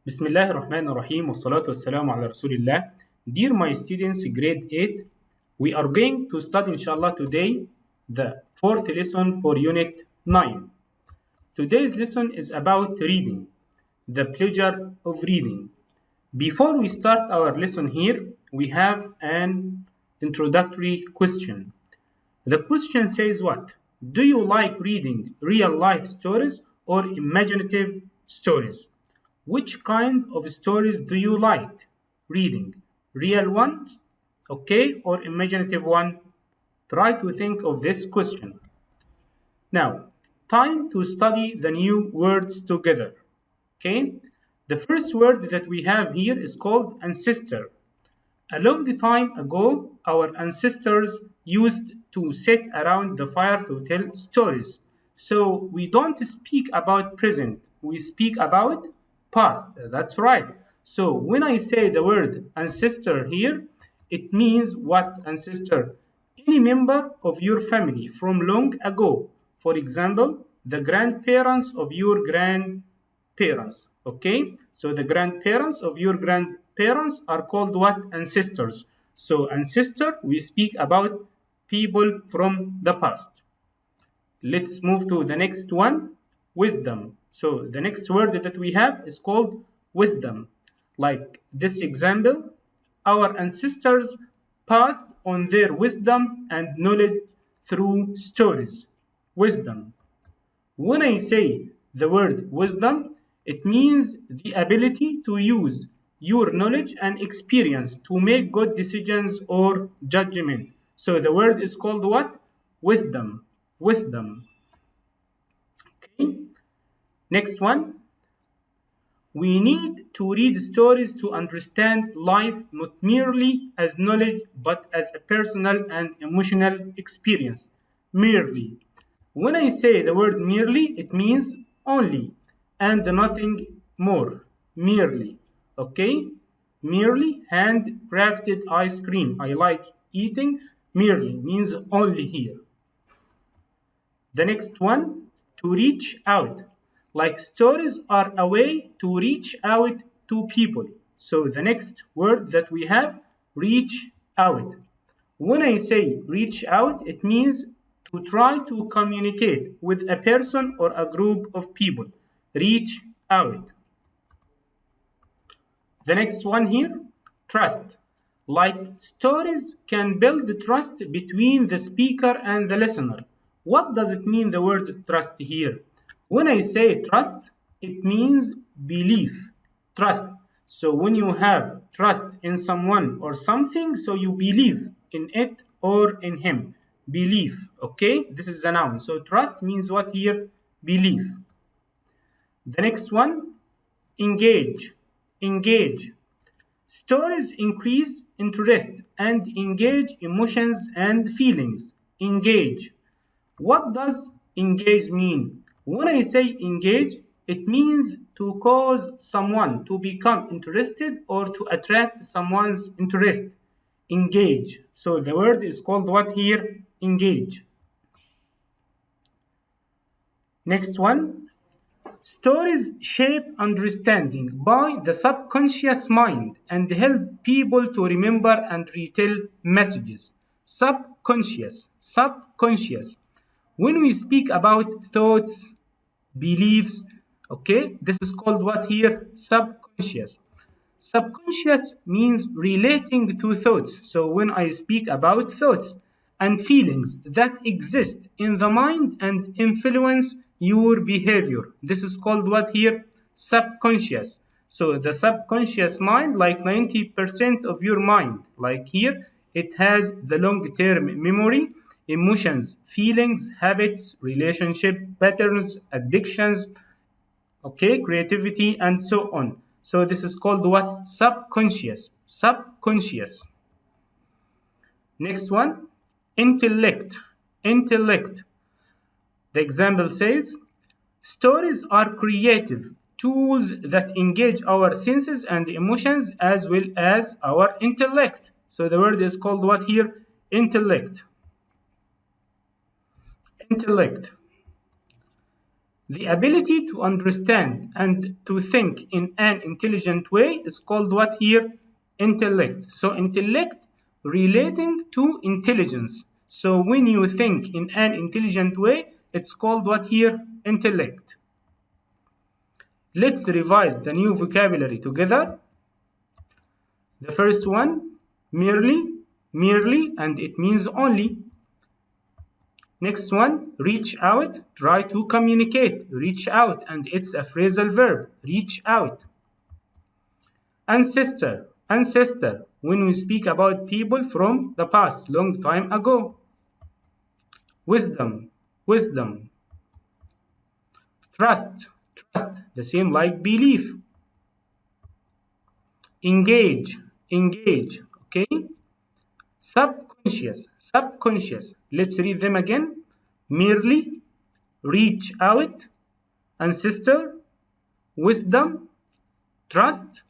بسم الله الرحمن الرحيم والصلاة والسلام على رسول الله. Dear my students, grade 8, we are going to study inshallah today the fourth lesson for unit 9. Today's lesson is about reading, the pleasure of reading. Before we start our lesson here, we have an introductory question. The question says what? Do you like reading real life stories or imaginative stories? Which kind of stories do you like reading? Real ones, okay, or imaginative one? Try to think of this question. Now, time to study the new words together. Okay, the first word that we have here is called ancestor. A long time ago, our ancestors used to sit around the fire to tell stories. So we don't speak about present, we speak about past. That's right. So when I say the word ancestor here, it means what ancestor? Any member of your family from long ago. For example, the grandparents of your grandparents. Okay, so the grandparents of your grandparents are called what? Ancestors. So ancestor, we speak about people from the past. Let's move to the next one, wisdom. So the next word that we have is called wisdom. Like this example, our ancestors passed on their wisdom and knowledge through stories. Wisdom. When I say the word wisdom, it means the ability to use your knowledge and experience to make good decisions or judgment. So the word is called what? Wisdom. Wisdom. Okay. Next one. We need to read stories to understand life not merely as knowledge but as a personal and emotional experience. Merely. When I say the word merely, it means only and nothing more. Merely. Okay? Merely handcrafted ice cream. I like eating. Merely means only here. The next one, to reach out. Like stories are a way to reach out to people. So the next word that we have, reach out. When I say reach out, it means to try to communicate with a person or a group of people. Reach out. The next one here, trust. Like stories can build trust between the speaker and the listener. What does it mean, the word trust here? When I say trust, it means belief, trust. So when you have trust in someone or something, so you believe in it or in him. Belief, okay? This is a noun. So trust means what here? Belief. The next one, engage. Engage. Stories increase interest and engage emotions and feelings. Engage. What does engage mean? When I say engage, it means to cause someone to become interested or to attract someone's interest. Engage. So the word is called what here? Engage. Next one. Stories shape understanding by the subconscious mind and help people to remember and retell messages. Subconscious, subconscious. When we speak about thoughts, beliefs, okay, this is called what here? Subconscious. Subconscious means relating to thoughts. So when I speak about thoughts and feelings that exist in the mind and influence your behavior, this is called what here? Subconscious. So the subconscious mind, like 90% of your mind, like here, it has the long-term memory, emotions, feelings, habits, relationship patterns, addictions, okay, creativity, and so on. So this is called what? Subconscious. Subconscious. Next one, intellect. Intellect. The example says, stories are creative tools that engage our senses and emotions as well as our intellect. So the word is called what here? Intellect. Intellect. The ability to understand and to think in an intelligent way is called what here? Intellect. So intellect relating to intelligence. So when you think in an intelligent way, it's called what here? Intellect. Let's revise the new vocabulary together. The first one, merely, and it means only. Next one, reach out, try to communicate, reach out, and it's a phrasal verb, reach out. Ancestor, when we speak about people from the past, long time ago. Wisdom. Trust, the same like belief. Engage, okay? Subconscious. Let's read them again. Merely, reach out, ancestor, wisdom, trust,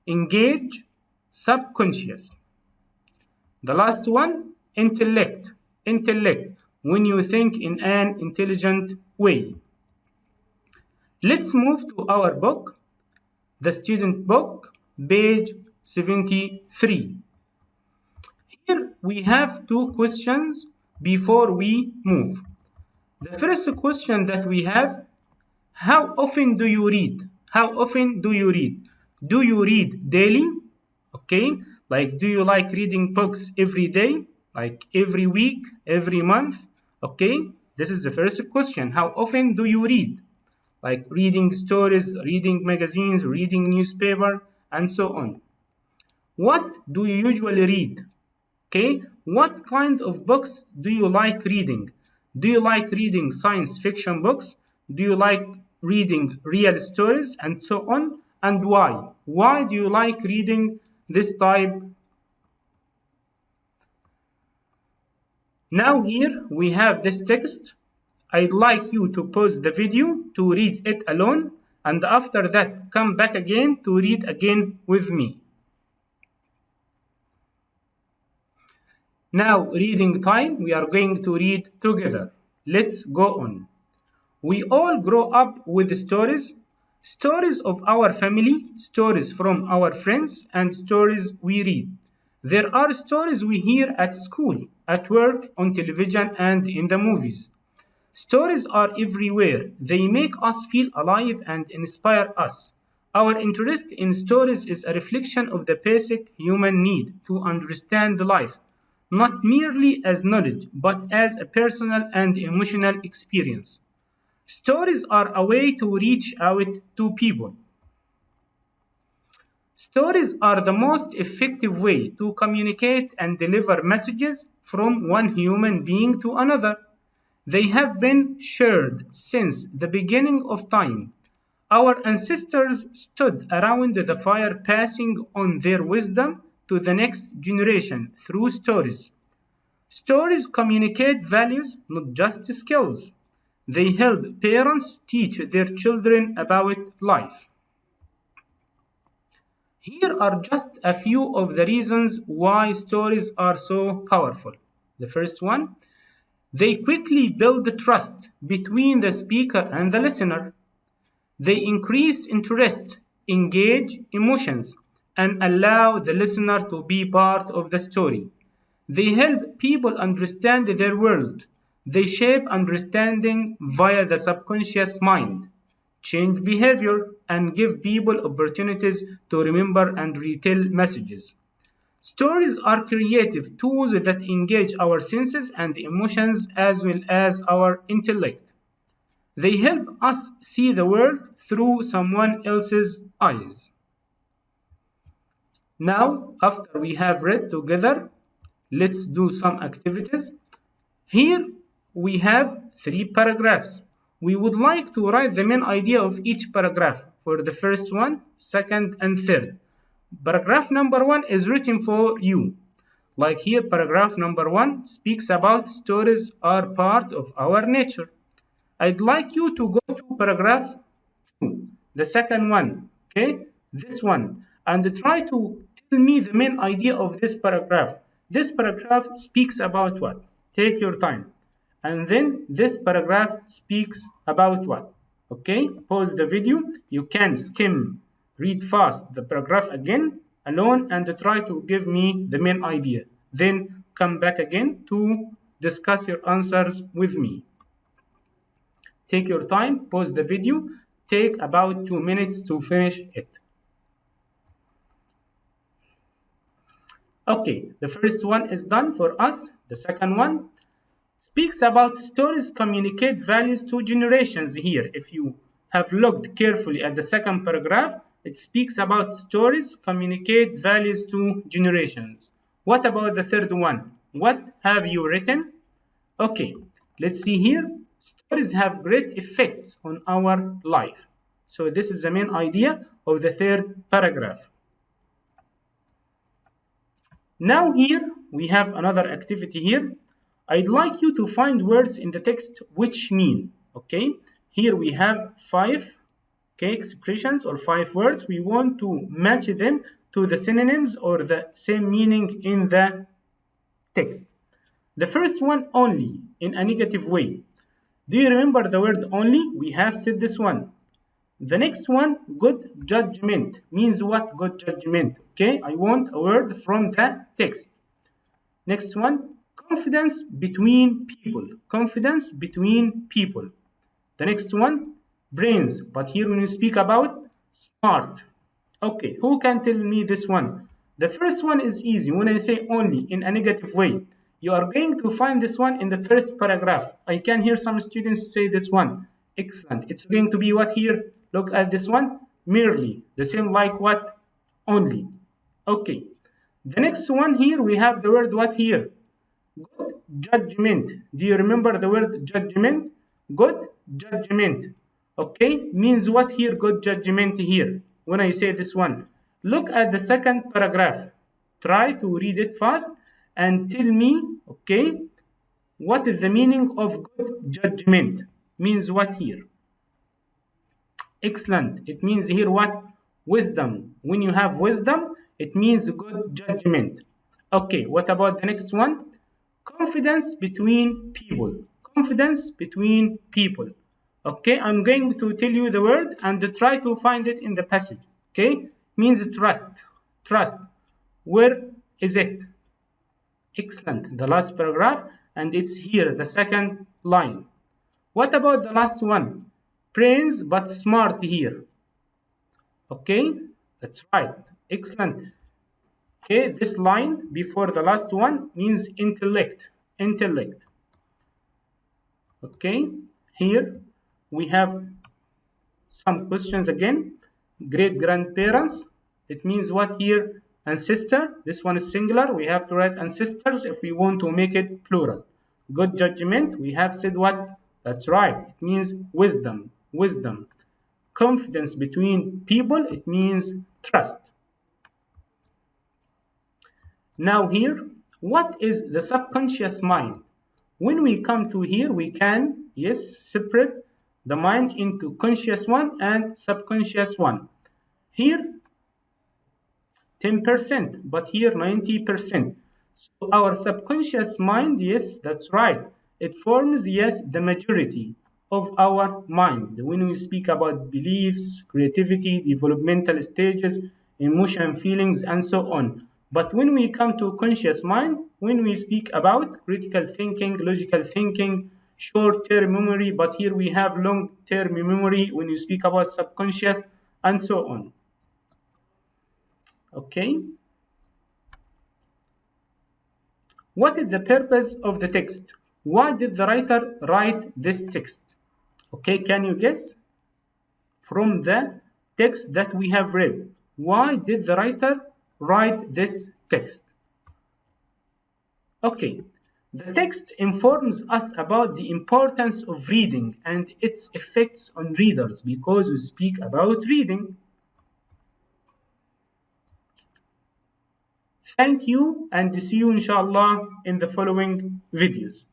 engage, subconscious. The last one, intellect, when you think in an intelligent way. Let's move to our book, the student book, page 73. Here we have two questions before we move. The first question that we have, how often do you read? How often do you read? Do you read daily? Okay, like do you like reading books every day? Like every week, every month? Okay, this is the first question. How often do you read? Like reading stories, reading magazines, reading newspaper, and so on. What do you usually read? Okay, what kind of books do you like reading? Do you like reading science fiction books? Do you like reading real stories and so on? And why? Why do you like reading this type? Now here we have this text. I'd like you to pause the video to read it alone, and after that come back again to read again with me. Now, reading time, we are going to read together. Let's go on. We all grow up with stories, stories of our family, stories from our friends, and stories we read. There are stories we hear at school, at work, on television, and in the movies. Stories are everywhere. They make us feel alive and inspire us. Our interest in stories is a reflection of the basic human need to understand life, not merely as knowledge, but as a personal and emotional experience. Stories are a way to reach out to people. Stories are the most effective way to communicate and deliver messages from one human being to another. They have been shared since the beginning of time. Our ancestors stood around the fire passing on their wisdom to the next generation through stories. Stories communicate values, not just skills. They help parents teach their children about life. Here are just a few of the reasons why stories are so powerful. The first one, they quickly build trust between the speaker and the listener. They increase interest, engage emotions, and allow the listener to be part of the story. They help people understand their world. They shape understanding via the subconscious mind, change behavior, and give people opportunities to remember and retell messages. Stories are creative tools that engage our senses and emotions as well as our intellect. They help us see the world through someone else's eyes. Now, after we have read together, let's do some activities. Here we have 3 paragraphs. We would like to write the main idea of each paragraph for the first one, second, and third. Paragraph number 1 is written for you. Like here, paragraph number 1 speaks about stories are part of our nature. I'd like you to go to paragraph 2, the second one, okay? This one, and try to tell me the main idea of this paragraph. This paragraph speaks about what? Take your time. And then this paragraph speaks about what? Okay, pause the video. You can skim, read fast the paragraph again alone and try to give me the main idea. Then come back again to discuss your answers with me. Take your time, pause the video, take about 2 minutes to finish it. Okay, the first one is done for us. The second one speaks about stories communicate values to generations here. If you have looked carefully at the second paragraph, it speaks about stories communicate values to generations. What about the third one? What have you written? Okay, let's see here. Stories have great effects on our life. So this is the main idea of the third paragraph. Now here we have another activity here. I'd like you to find words in the text which mean, okay? Here we have five expressions or 5 words. We want to match them to the synonyms or the same meaning in the text. The first one, only, in a negative way. Do you remember the word only? We have said this one. The next one, good judgment, means what? Good judgment. Okay, I want a word from the text. Next one, confidence between people. Confidence between people. The next one, brains. But here when you speak about smart. Okay, who can tell me this one? The first one is easy. When I say only in a negative way, you are going to find this one in the first paragraph. I can hear some students say this one. Excellent. It's going to be what here? Look at this one. Merely. The same like what? Only. Okay. The next one here, we have the word what here? Good judgment. Do you remember the word judgment? Good judgment. Okay, means what here? Good judgment here. When I say this one, look at the second paragraph. Try to read it fast and tell me, okay, what is the meaning of good judgment? Means what here? Excellent. It means here what? Wisdom. When you have wisdom, it means good judgment. Okay, what about the next one? Confidence between people. Confidence between people. Okay, I'm going to tell you the word and try to find it in the passage. Okay, means trust. Trust. Where is it? Excellent. The last paragraph, and it's here, the second line. What about the last one? Brains but smart here. Okay, that's right. Excellent. Okay, this line before the last one means intellect. Intellect. Okay, here we have some questions again. Great grandparents. It means what here? Ancestor. This one is singular. We have to write ancestors if we want to make it plural. Good judgment. We have said what? That's right. It means wisdom. Wisdom. Confidence between people. It means trust. Now here, what is the subconscious mind? When we come to here, we can, yes, separate the mind into conscious one and subconscious one. Here, 10%, but here 90%. So our subconscious mind, yes, that's right. It forms, yes, the majority of our mind. When we speak about beliefs, creativity, developmental stages, emotion, feelings, and so on. But when we come to conscious mind, when we speak about critical thinking, logical thinking, short-term memory, but here we have long-term memory when you speak about subconscious, and so on. Okay. What is the purpose of the text? Why did the writer write this text? Okay, can you guess? From the text that we have read, why did the writer write this text? Okay, the text informs us about the importance of reading and its effects on readers because we speak about reading. Thank you and see you inshallah in the following videos.